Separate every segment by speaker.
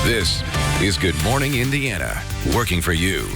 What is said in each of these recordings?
Speaker 1: This is Good Morning Indiana, working for you.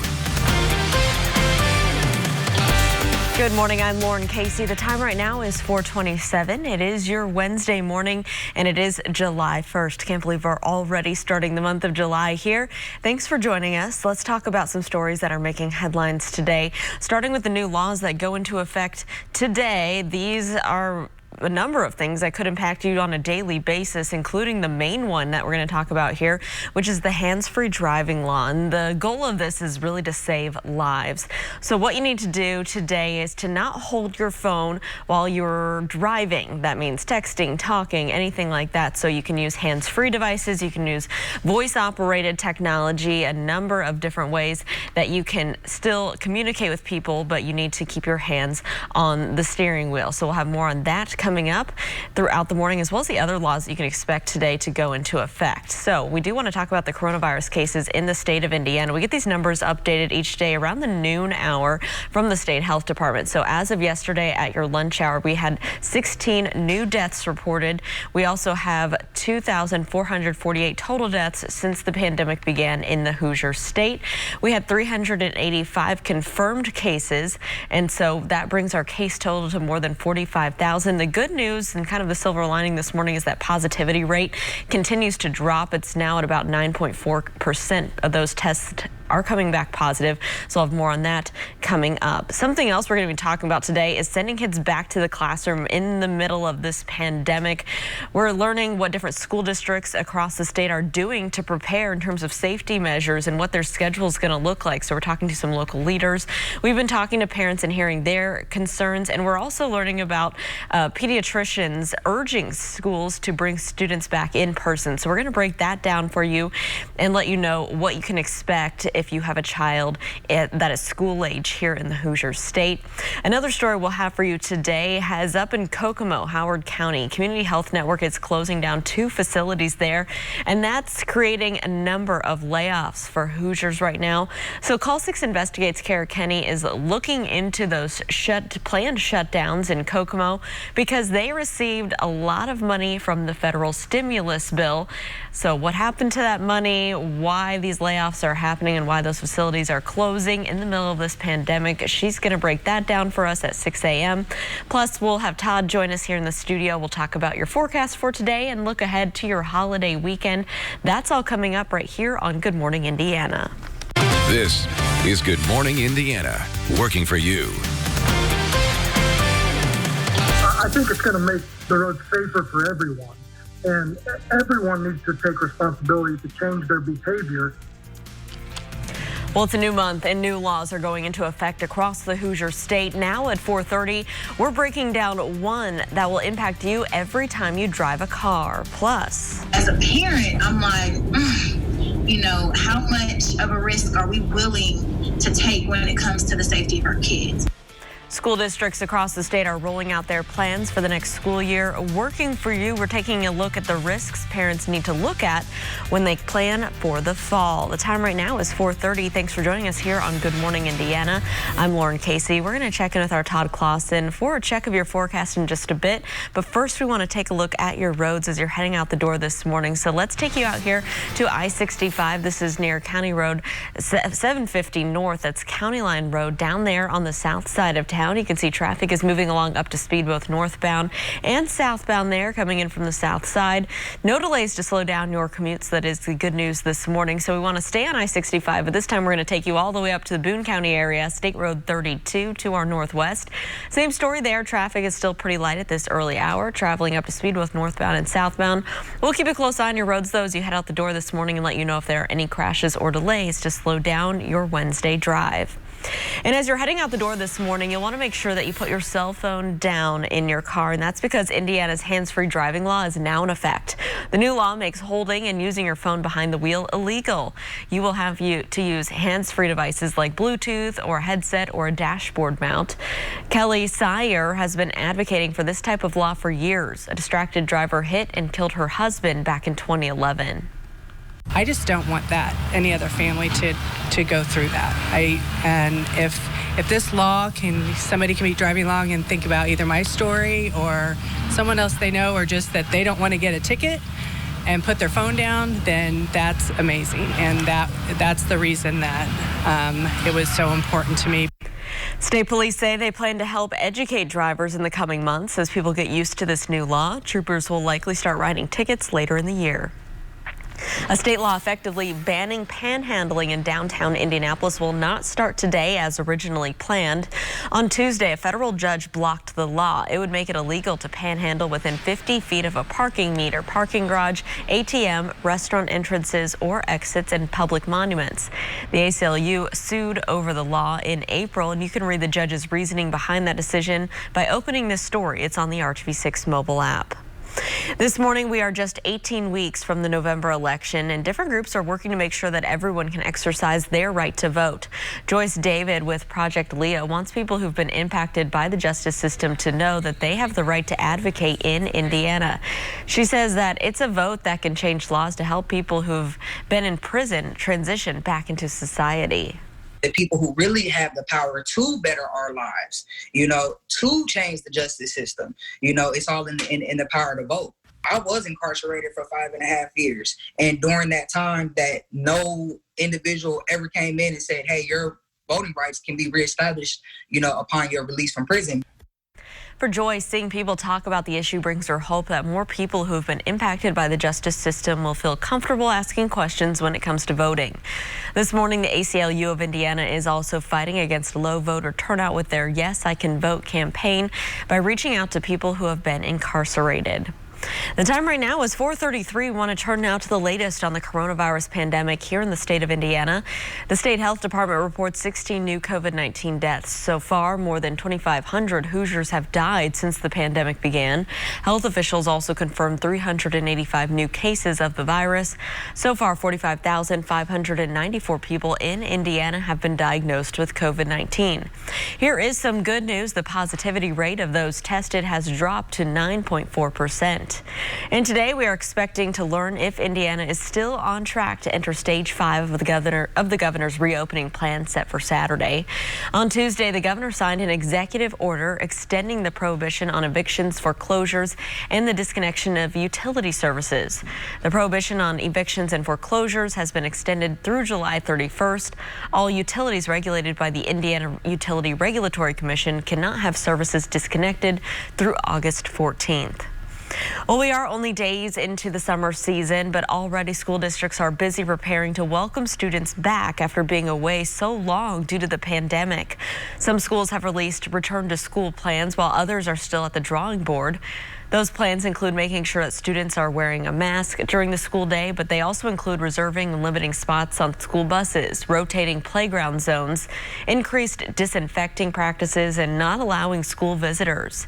Speaker 2: Good morning, I'm Lauren Casey. The time right now is 4:27. It is your Wednesday morning and it is July 1st. Can't believe we're already starting the month of July here. Thanks for joining us. Let's talk about some stories that are making headlines today. Starting with the new laws that go into effect today. These are a number of things that could impact you on a daily basis, including the main one that we're going to talk about here, which is the hands-free driving law. And the goal of this is really to save lives. So what you need to do today is to not hold your phone while you're driving. That means texting, talking, anything like that. So you can use hands-free devices, you can use voice-operated technology, a number of different ways that you can still communicate with people, but you need to keep your hands on the steering wheel. So we'll have more on that coming up throughout the morning, as well as the other laws that you can expect today to go into effect. So we do want to talk about the coronavirus cases in the state of Indiana. We get these numbers updated each day around the noon hour from the state health department. So as of yesterday at your lunch hour, we had 16 new deaths reported. We also have 2,448 total deaths since the pandemic began in the Hoosier state. We had 385 confirmed cases, and so that brings our case total to more than 45,000. The good news and kind of the silver lining this morning is that positivity rate continues to drop. It's now at about 9.4% of those tests are coming back positive. So I'll have more on that coming up. Something else we're going to be talking about today is sending kids back to the classroom in the middle of this pandemic. We're learning what different school districts across the state are doing to prepare in terms of safety measures and what their schedule is going to look like. So we're talking to some local leaders. We've been talking to parents and hearing their concerns, and we're also learning about pediatricians urging schools to bring students back in person. So we're going to break that down for you and let you know what you can expect if you have a child that is school age here in the Hoosier state. Another story we'll have for you today has up in Kokomo, Howard County. Community Health Network is closing down 2 facilities there, and that's creating a number of layoffs for Hoosiers right now. So Call 6 Investigates Kara Kenny is looking into those planned shutdowns in Kokomo because they received a lot of money from the federal stimulus bill. So what happened to that money, why these layoffs are happening, and why those facilities are closing in the middle of this pandemic, she's going to break that down for us at 6 a.m. Plus, we'll have Todd join us here in the studio. We'll talk about your forecast for today and look ahead to your holiday weekend. That's all coming up right here on Good Morning Indiana.
Speaker 1: This is Good Morning Indiana, working for you.
Speaker 3: I think it's going to make the road safer for everyone, and everyone needs to take responsibility to change their behavior.
Speaker 2: Well, it's a new month and new laws are going into effect across the Hoosier state. Now at 4:30, we're breaking down one that will impact you every time you drive a car. Plus,
Speaker 4: as a parent, I'm like, how much of a risk are we willing to take when it comes to the safety of our kids?
Speaker 2: School districts across the state are rolling out their plans for the next school year. Working for you, we're taking a look at the risks parents need to look at when they plan for the fall. The time right now is 4:30. Thanks for joining us here on Good Morning Indiana. I'm Lauren Casey. We're going to check in with our Todd Clausen for a check of your forecast in just a bit. But first, we want to take a look at your roads as you're heading out the door this morning. So let's take you out here to I-65. This is near County Road 750 North. That's County Line Road down there on the south side of town. You can see traffic is moving along up to speed both northbound and southbound there, coming in from the south side. No delays to slow down your commutes. That is the good news this morning. So we want to stay on I-65, but this time we're going to take you all the way up to the Boone County area, State Road 32 to our northwest. Same story there. Traffic is still pretty light at this early hour, traveling up to speed both northbound and southbound. We'll keep a close eye on your roads, though, as you head out the door this morning and let you know if there are any crashes or delays to slow down your Wednesday drive. And as you're heading out the door this morning, you'll want to make sure that you put your cell phone down in your car, and that's because Indiana's hands-free driving law is now in effect. The new law makes holding and using your phone behind the wheel illegal. You will have to use hands-free devices like Bluetooth or a headset or a dashboard mount. Kelly Sire has been advocating for this type of law for years. A distracted driver hit and killed her husband back in 2011.
Speaker 5: I just don't want that, any other family to go through that. And if this law somebody can be driving along and think about either my story or someone else they know, or just that they don't want to get a ticket, and put their phone down, then that's amazing. And that's the reason that it was so important to me.
Speaker 2: State police say they plan to help educate drivers in the coming months as people get used to this new law. Troopers will likely start writing tickets later in the year. A state law effectively banning panhandling in downtown Indianapolis will not start today as originally planned. On Tuesday, a federal judge blocked the law. It would make it illegal to panhandle within 50 feet of a parking meter, parking garage, ATM, restaurant entrances, or exits and public monuments. The ACLU sued over the law in April, and you can read the judge's reasoning behind that decision by opening this story. It's on the RTV6 mobile app. This morning, we are just 18 weeks from the November election, and different groups are working to make sure that everyone can exercise their right to vote. Joyce David with Project Leah wants people who've been impacted by the justice system to know that they have the right to advocate in Indiana. She says that it's a vote that can change laws to help people who've been in prison transition back into society.
Speaker 6: The people who really have the power to better our lives, to change the justice system. It's all in the power to vote. I was incarcerated for 5.5 years. And during that time that no individual ever came in and said, hey, your voting rights can be reestablished, upon your release from prison.
Speaker 2: For Joyce, seeing people talk about the issue brings her hope that more people who have been impacted by the justice system will feel comfortable asking questions when it comes to voting. This morning, the ACLU of Indiana is also fighting against low voter turnout with their Yes, I Can Vote campaign by reaching out to people who have been incarcerated. The time right now is 4:33. We want to turn now to the latest on the coronavirus pandemic here in the state of Indiana. The state health department reports 16 new COVID-19 deaths. So far, more than 2,500 Hoosiers have died since the pandemic began. Health officials also confirmed 385 new cases of the virus. So far, 45,594 people in Indiana have been diagnosed with COVID-19. Here is some good news. The positivity rate of those tested has dropped to 9.4%. And today we are expecting to learn if Indiana is still on track to enter stage 5 of the governor's reopening plan set for Saturday. On Tuesday, the governor signed an executive order extending the prohibition on evictions, foreclosures, and the disconnection of utility services. The prohibition on evictions and foreclosures has been extended through July 31st. All utilities regulated by the Indiana Utility Regulatory Commission cannot have services disconnected through August 14th. Well, we are only days into the summer season, but already school districts are busy preparing to welcome students back after being away so long due to the pandemic. Some schools have released return to school plans, while others are still at the drawing board. Those plans include making sure that students are wearing a mask during the school day, but they also include reserving and limiting spots on school buses, rotating playground zones, increased disinfecting practices, and not allowing school visitors.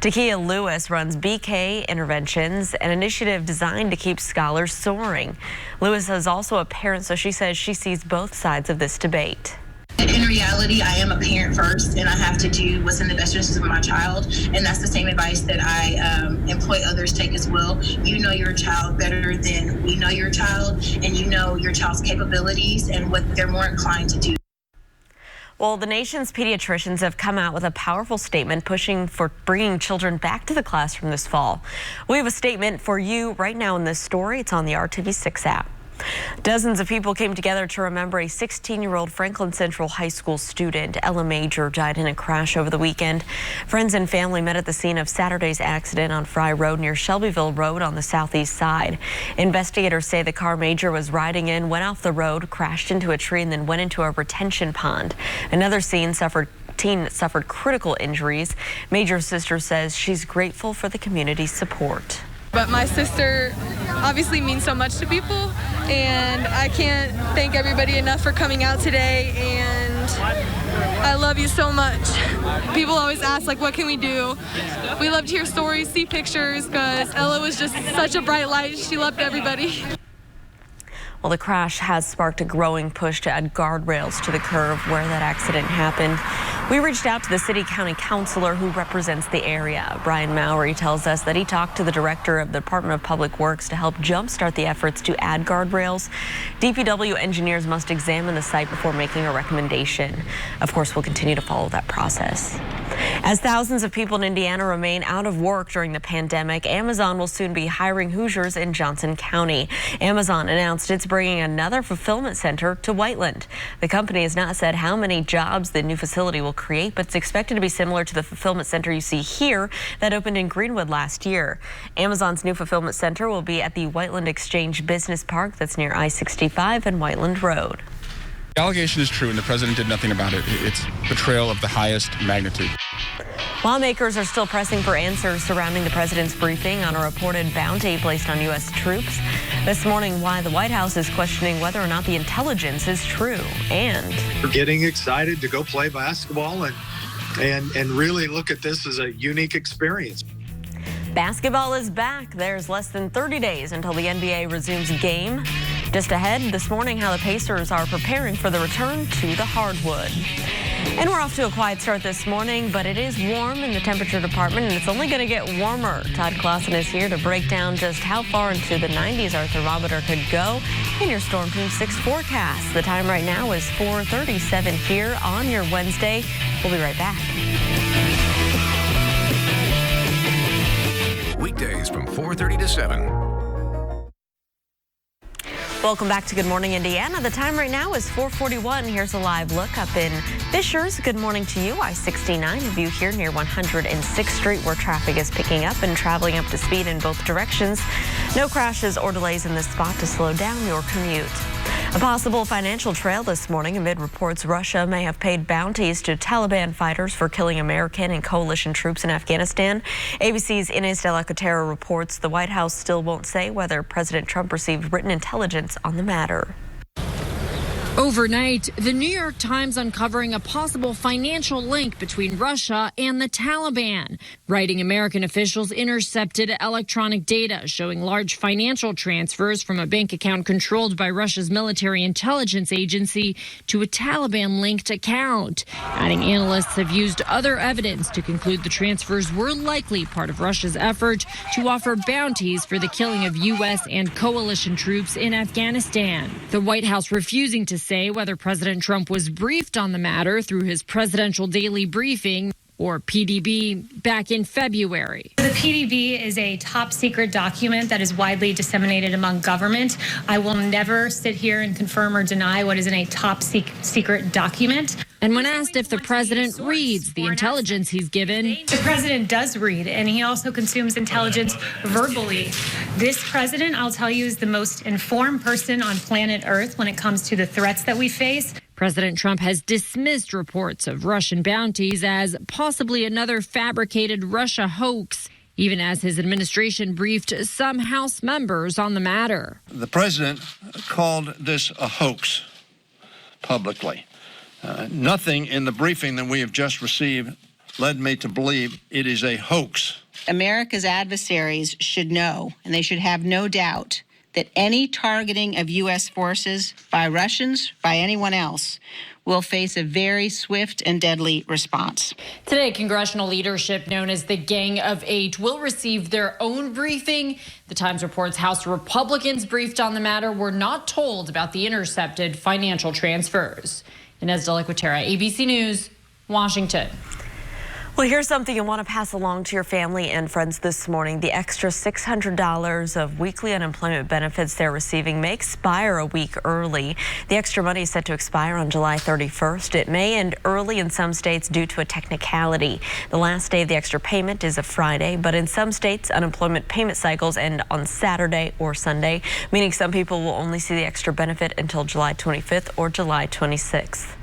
Speaker 2: Takia Lewis runs BK Interventions, an initiative designed to keep scholars soaring. Lewis is also a parent, so she says she sees both sides of this debate.
Speaker 4: In reality, I am a parent first, and I have to do what's in the best interest of my child, and that's the same advice that I employ others take as well. You know your child better than we know your child, and you know your child's capabilities and what they're more inclined to do.
Speaker 2: Well, the nation's pediatricians have come out with a powerful statement pushing for bringing children back to the classroom this fall. We have a statement for you right now in this story. It's on the RTV6 app. Dozens of people came together to remember a 16-year-old Franklin Central High School student. Ella Major died in a crash over the weekend. Friends and family met at the scene of Saturday's accident on Fry Road near Shelbyville Road on the southeast side. Investigators say the car Major was riding in went off the road, crashed into a tree, and then went into a retention pond. Another teen suffered critical injuries. Major's sister says she's grateful for the community's support.
Speaker 7: But my sister obviously means so much to people, and I can't thank everybody enough for coming out today, and I love you so much. People always ask, like, what can we do? We love to hear stories, see pictures, because Ella was just such a bright light. She loved everybody.
Speaker 2: Well, the crash has sparked a growing push to add guardrails to the curve where that accident happened. We reached out to the city county councilor who represents the area. Brian Mowry tells us that he talked to the director of the Department of Public Works to help jumpstart the efforts to add guardrails. DPW engineers must examine the site before making a recommendation. Of course, we'll continue to follow that process. As thousands of people in Indiana remain out of work during the pandemic, Amazon will soon be hiring Hoosiers in Johnson County. Amazon announced it's bringing another fulfillment center to Whiteland. The company has not said how many jobs the new facility will create, but it's expected to be similar to the fulfillment center you see here that opened in Greenwood last year. Amazon's new fulfillment center will be at the Whiteland Exchange Business Park that's near I-65 and Whiteland Road.
Speaker 8: The allegation is true and the president did nothing about it. It's betrayal of the highest magnitude.
Speaker 2: Lawmakers are still pressing for answers surrounding the president's briefing on a reported bounty placed on U.S. troops. This morning, why the White House is questioning whether or not the intelligence is true. And
Speaker 9: we're getting excited to go play basketball and really look at this as a unique experience.
Speaker 2: Basketball is back. There's less than 30 days until the NBA resumes game. Just ahead this morning, how the Pacers are preparing for the return to the hardwood. And we're off to a quiet start this morning, but it is warm in the temperature department, and it's only going to get warmer. Todd Clausen is here to break down just how far into the 90s our thermometer could go in your Storm Team 6 forecast. The time right now is 4:37 here on your Wednesday. We'll be right back.
Speaker 1: Weekdays from 4:30 to 7.
Speaker 2: Welcome back to Good Morning Indiana. The time right now is 4:41. Here's a live look up in Fishers. Good morning to you. I-69, a view here near 106th Street where traffic is picking up and traveling up to speed in both directions. No crashes or delays in this spot to slow down your commute. A possible financial trail this morning amid reports Russia may have paid bounties to Taliban fighters for killing American and coalition troops in Afghanistan. ABC's Inés de la Cotera reports the White House still won't say whether President Trump received written intelligence on the matter.
Speaker 10: Overnight, the New York Times uncovering a possible financial link between Russia and the Taliban. Writing American officials intercepted electronic data showing large financial transfers from a bank account controlled by Russia's military intelligence agency to a Taliban-linked account. Adding analysts have used other evidence to conclude the transfers were likely part of Russia's effort to offer bounties for the killing of U.S. and coalition troops in Afghanistan. The White House refusing to say whether President Trump was briefed on the matter through his presidential daily briefing, or PDB, back in February.
Speaker 11: The PDB is a top secret document that is widely disseminated among government. I will never sit here and confirm or deny what is in a top secret document.
Speaker 10: And when asked if the president reads the intelligence he's given,
Speaker 11: the president does read, and he also consumes intelligence verbally. This president, I'll tell you, is the most informed person on planet Earth when it comes to the threats that we face.
Speaker 10: President Trump has dismissed reports of Russian bounties as possibly another fabricated Russia hoax, even as his administration briefed some House members on the matter.
Speaker 12: The president called this a hoax publicly. Nothing in the briefing that we have just received led me to believe it is a hoax.
Speaker 13: America's adversaries should know, and they should have no doubt, that any targeting of U.S. forces by Russians, by anyone else, will face a very swift and deadly response.
Speaker 10: Today, congressional leadership known as the Gang of Eight will receive their own briefing. The Times reports House Republicans briefed on the matter were not told about the intercepted financial transfers. Inés de la Cotera, ABC News, Washington.
Speaker 2: Well, here's something you want to pass along to your family and friends this morning. The extra $600 of weekly unemployment benefits they're receiving may expire a week early. The extra money is set to expire on July 31st. It may end early in some states due to a technicality. The last day of the extra payment is a Friday, but in some states, unemployment payment cycles end on Saturday or Sunday, meaning some people will only see the extra benefit until July 25th or July 26th.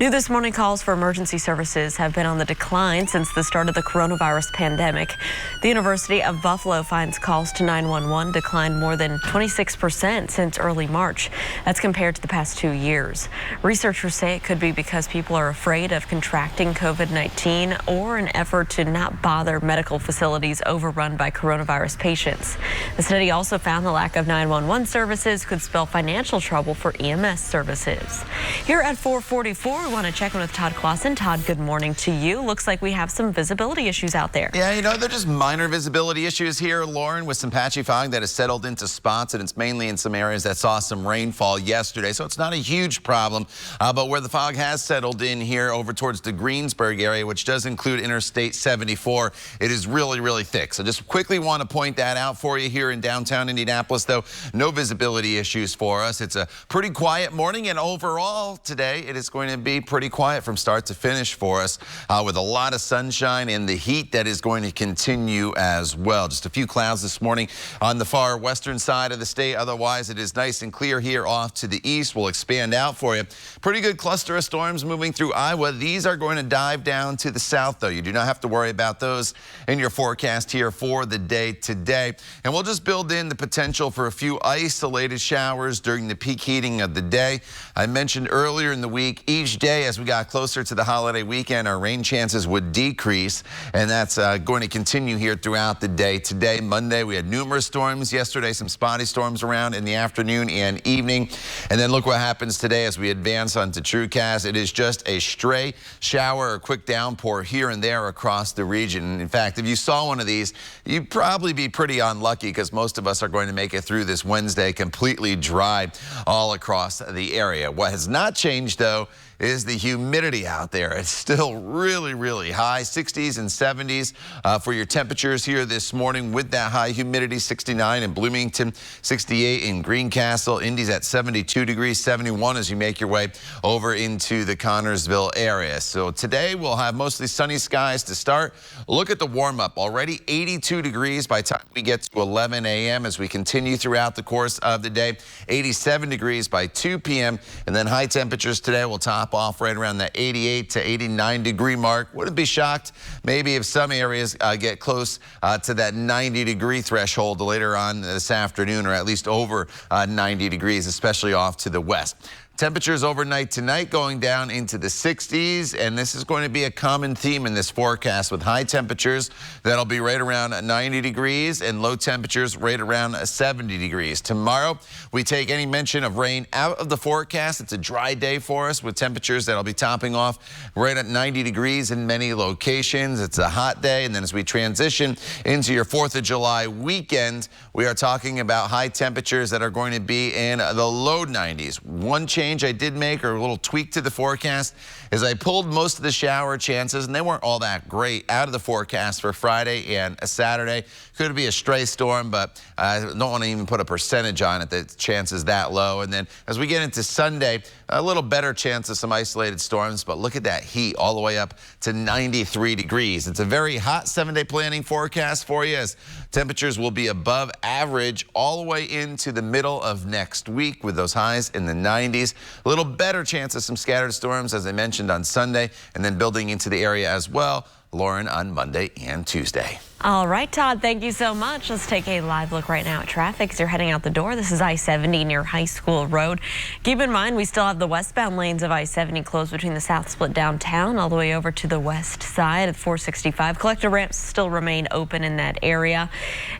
Speaker 2: New this morning, calls for emergency services have been on the decline since the start of the coronavirus pandemic. The University of Buffalo finds calls to 911 declined more than 26% since early March. That's compared to the past 2 years. Researchers say it could be because people are afraid of contracting COVID-19 or an effort to not bother medical facilities overrun by coronavirus patients. The study also found the lack of 911 services could spell financial trouble for EMS services. Here at 4:44, we want to check in with Todd Clausen. Todd, good morning to you. Looks like we have some visibility issues out there.
Speaker 14: Yeah, they're just minor visibility issues here, Lauren, with some patchy fog that has settled into spots, and it's mainly in some areas that saw some rainfall yesterday. So it's not a huge problem, but where the fog has settled in here over towards the Greensburg area, which does include Interstate 74, it is really, really thick. So just quickly want to point that out for you here in downtown Indianapolis, though no visibility issues for us. It's a pretty quiet morning, and overall today it is going to be pretty quiet from start to finish for us, with a lot of sunshine and the heat that is going to continue as well. Just a few clouds this morning on the far western side of the state. Otherwise, it is nice and clear here off to the east. We'll expand out for you. Pretty good cluster of storms moving through Iowa. These are going to dive down to the south, though. You do not have to worry about those in your forecast here for the day today. And we'll just build in the potential for a few isolated showers during the peak heating of the day. I mentioned earlier in the week, each day as we got closer to the holiday weekend, our rain chances would decrease, and that's going to continue here throughout the day. Today, Monday, we had numerous storms. Yesterday, some spotty storms around in the afternoon and evening. And then look what happens today as we advance onto TrueCast. It is just a stray shower or quick downpour here and there across the region. In fact, if you saw one of these, you'd probably be pretty unlucky, because most of us are going to make it through this Wednesday completely dry all across the area. What has not changed, though, is the humidity out there. It's still really, really high, 60s and 70s for your temperatures here this morning with that high humidity. 69 in Bloomington, 68 in Greencastle. Indy's at 72 degrees, 71 as you make your way over into the Connorsville area. So today we'll have mostly sunny skies to start. Look at the warm up, already 82 degrees by the time we get to 11 a.m. as we continue throughout the course of the day. 87 degrees by 2 p.m. and then high temperatures today will top off right around that 88 to 89 degree mark. Wouldn't be shocked maybe if some areas get close to that 90 degree threshold later on this afternoon, or at least over 90 degrees, especially off to the west. Temperatures overnight tonight going down into the 60s, and this is going to be a common theme in this forecast, with high temperatures that'll be right around 90 degrees and low temperatures right around 70 degrees. Tomorrow, we take any mention of rain out of the forecast. It's a dry day for us with temperatures that'll be topping off right at 90 degrees in many locations. It's a hot day, and then as we transition into your 4th of July weekend, we are talking about high temperatures that are going to be in the low 90s. One change I did make, or a little tweak to the forecast, is I pulled most of the shower chances, and they weren't all that great, out of the forecast for Friday and Saturday. Could be a stray storm, but I don't want to even put a percentage on it. The chance is that low. And then as we get into Sunday, a little better chance of some isolated storms, but look at that heat all the way up to 93 degrees. It's a very hot 7-day planning forecast for you, as temperatures will be above average all the way into the middle of next week with those highs in the 90s. A little better chance of some scattered storms, as I mentioned, on Sunday, and then building into the area as well, Lauren, on Monday and Tuesday.
Speaker 2: All right, Todd, thank you so much. Let's take a live look right now at traffic as you're heading out the door. This is I-70 near High School Road. Keep in mind, we still have the westbound lanes of I-70 closed between the South Split downtown all the way over to the west side at 465. Collector ramps still remain open in that area.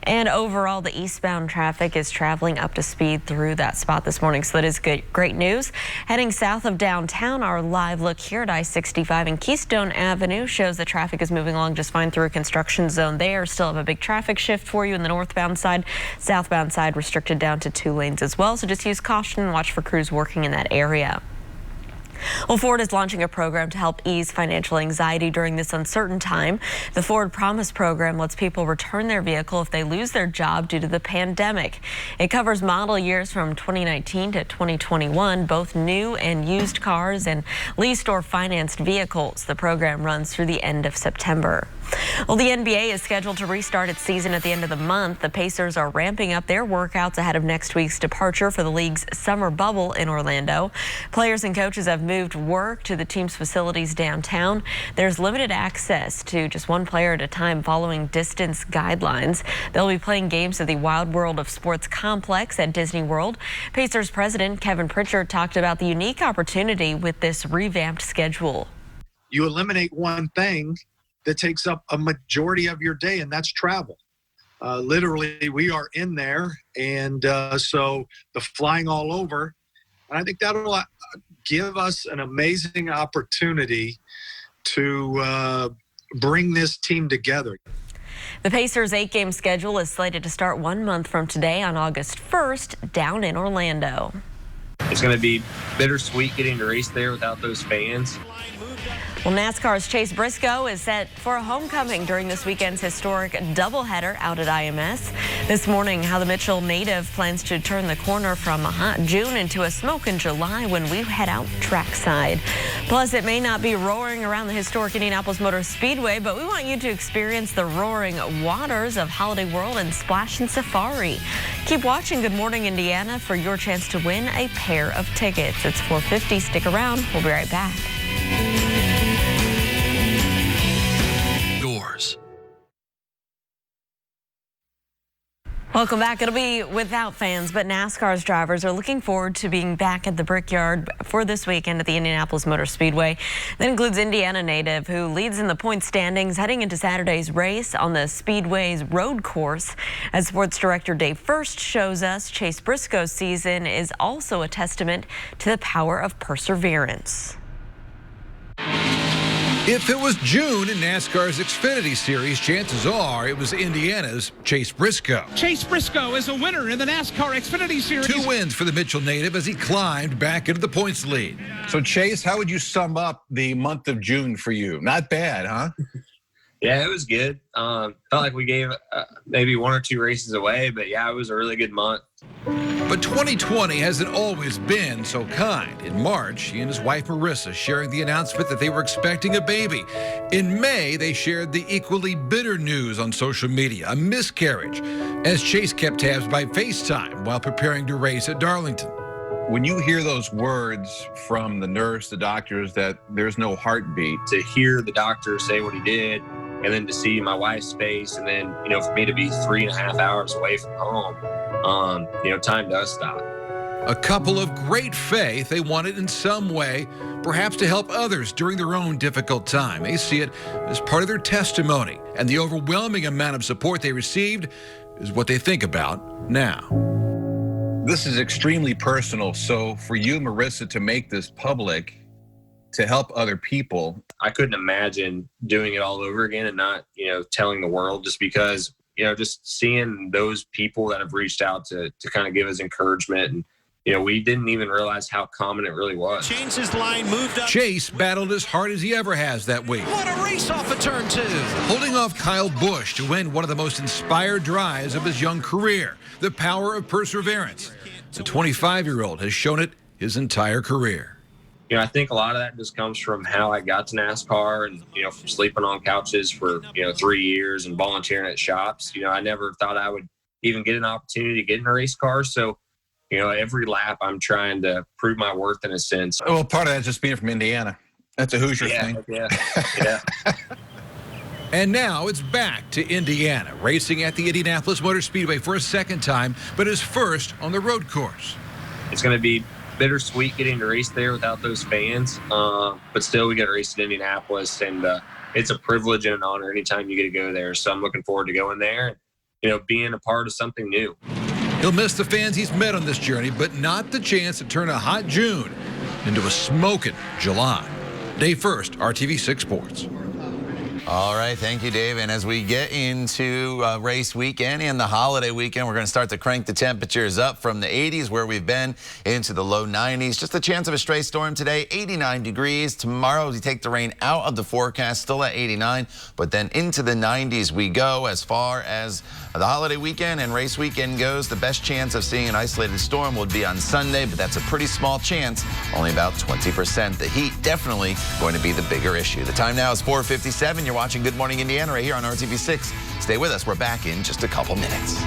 Speaker 2: And overall, the eastbound traffic is traveling up to speed through that spot this morning, so that is good, great news. Heading south of downtown, our live look here at I-65 and Keystone Avenue shows that traffic is moving along just fine through a construction zone there. Still have a big traffic shift for you in the northbound side. Southbound side restricted down to 2 lanes as well, so just use caution and watch for crews working in that area. Well, Ford is launching a program to help ease financial anxiety during this uncertain time. The Ford Promise program lets people return their vehicle if they lose their job due to the pandemic. It covers model years from 2019 to 2021, both new and used cars and leased or financed vehicles. The program runs through the end of September. Well, the NBA is scheduled to restart its season at the end of the month. The Pacers are ramping up their workouts ahead of next week's departure for the league's summer bubble in Orlando. Players and coaches have moved work to the team's facilities downtown. There's limited access to just one player at a time following distance guidelines. They'll be playing games at the Wild World of Sports complex at Disney World. Pacers president Kevin Pritchard talked about the unique opportunity with this revamped schedule.
Speaker 9: You eliminate one thing that takes up a majority of your day, and that's travel. Literally, we are in there, and so the flying all over, and I think that'll give us an amazing opportunity to bring this team together.
Speaker 2: The Pacers' 8-game schedule is slated to start 1 month from today on August 1st down in Orlando.
Speaker 15: It's going to be bittersweet getting to race there without those fans.
Speaker 2: Well, NASCAR's Chase Briscoe is set for a homecoming during this weekend's historic doubleheader out at IMS. This morning, how the Mitchell native plans to turn the corner from a hot June into a smoking July when we head out trackside. Plus, it may not be roaring around the historic Indianapolis Motor Speedway, but we want you to experience the roaring waters of Holiday World and Splash and Safari. Keep watching Good Morning Indiana for your chance to win a pair of tickets. It's $4.50. Stick around. We'll be right back. Welcome back. It'll be without fans, but NASCAR's drivers are looking forward to being back at the Brickyard for this weekend at the Indianapolis Motor Speedway. That includes Indiana native who leads in the point standings heading into Saturday's race on the Speedway's road course. As sports director Dave First shows us, Chase Briscoe's season is also a testament to the power of perseverance.
Speaker 16: If it was June in NASCAR's Xfinity Series, chances are it was Indiana's Chase Briscoe.
Speaker 17: Chase Briscoe is a winner in the NASCAR Xfinity Series.
Speaker 16: 2 wins for the Mitchell native as he climbed back into the points lead.
Speaker 18: So, Chase, how would you sum up the month of June for you? Not bad, huh?
Speaker 15: Yeah, it was good. Felt like we gave maybe 1 or 2 races away, but yeah, it was a really good month.
Speaker 16: But 2020 hasn't always been so kind. In March, he and his wife Marissa sharing the announcement that they were expecting a baby. In May, they shared the equally bitter news on social media, a miscarriage, as Chase kept tabs by FaceTime while preparing to race at Darlington.
Speaker 18: When you hear those words from the nurse, the doctors, that there's no heartbeat.
Speaker 15: To hear the doctor say what he did, and then to see my wife's face, and then, for me to be 3.5 hours away from home, time does stop.
Speaker 16: A couple of great faith. They wanted in some way, perhaps to help others during their own difficult time. They see it as part of their testimony, and the overwhelming amount of support they received is what they think about now.
Speaker 18: This is extremely personal. So for you, Marissa, to make this public, to help other people.
Speaker 15: I couldn't imagine doing it all over again and not, telling the world, just because, just seeing those people that have reached out to kind of give us encouragement. And, we didn't even realize how common it really was.
Speaker 17: Changed his line, moved up.
Speaker 16: Chase battled as hard as he ever has that week.
Speaker 17: What a race off of turn 2.
Speaker 16: Holding off Kyle Busch to win one of the most inspired drives of his young career. The power of perseverance. The 25-year-old has shown it his entire career.
Speaker 15: I think a lot of that just comes from how I got to NASCAR and, from sleeping on couches for, 3 years and volunteering at shops. I never thought I would even get an opportunity to get in a race car. So, every lap I'm trying to prove my worth in a sense.
Speaker 18: Well, part of that's just being from Indiana. That's a Hoosier thing.
Speaker 15: Yeah.
Speaker 16: And now it's back to Indiana, racing at the Indianapolis Motor Speedway for a second time, but his first on the road course.
Speaker 15: It's going to be bittersweet getting to race there without those fans, but still we got to race in Indianapolis, and it's a privilege and an honor anytime you get to go there. So I'm looking forward to going there and, being a part of something new.
Speaker 16: He'll miss the fans he's met on this journey, but not the chance to turn a hot June into a smoking July. Dave First, RTV 6 Sports.
Speaker 14: All right, thank you, Dave. And as we get into race weekend and the holiday weekend, we're going to start to crank the temperatures up from the 80s where we've been into the low 90s. Just a chance of a stray storm today, 89 degrees. Tomorrow we take the rain out of the forecast, still at 89, but then into the 90s we go. As far as the holiday weekend and race weekend goes, the best chance of seeing an isolated storm would be on Sunday, but that's a pretty small chance, only about 20%. The heat definitely going to be the bigger issue. The time now is 4:57. You're watching Good Morning Indiana right here on RTV 6. Stay with us. We're back in just a couple minutes.